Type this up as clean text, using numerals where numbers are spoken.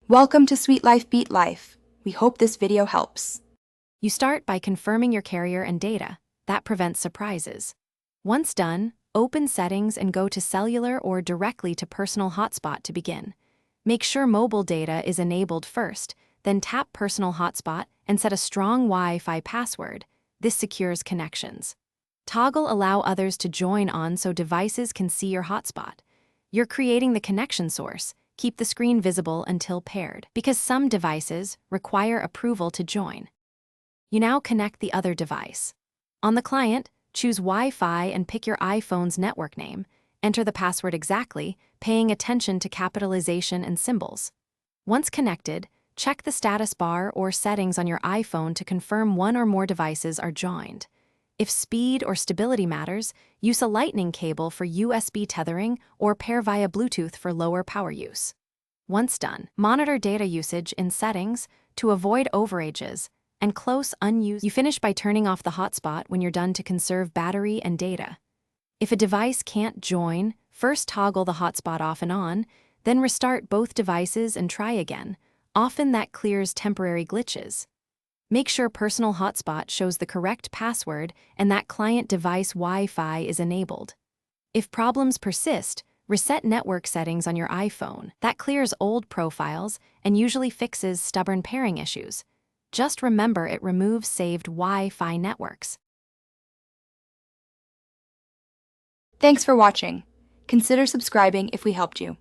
Welcome to Sweet Life Beat Life. We hope this video helps. You start by confirming your carrier and data. That prevents surprises. Once done, open Settings and go to Cellular or directly to Personal Hotspot to begin. Make sure mobile data is enabled first, then tap Personal Hotspot and set a strong Wi-Fi password. This secures connections. Toggle Allow others to join on so devices can see your hotspot. You're creating the connection source. Keep the screen visible until paired, because some devices require approval to join. You now connect the other device. On the client, choose Wi-Fi and pick your iPhone's network name. Enter the password exactly, paying attention to capitalization and symbols. Once connected, check the status bar or settings on your iPhone to confirm one or more devices are joined. If speed or stability matters, use a lightning cable for USB tethering or pair via Bluetooth for lower power use. Once done, monitor data usage in Settings to avoid overages and close unused. You finish by turning off the hotspot when you're done to conserve battery and data. If a device can't join, first toggle the hotspot off and on, then restart both devices and try again. Often that clears temporary glitches. Make sure Personal Hotspot shows the correct password and that client device Wi-Fi is enabled. If problems persist, reset network settings on your iPhone. That clears old profiles and usually fixes stubborn pairing issues. Just remember it removes saved Wi-Fi networks. Thanks for watching. Consider subscribing if we helped you.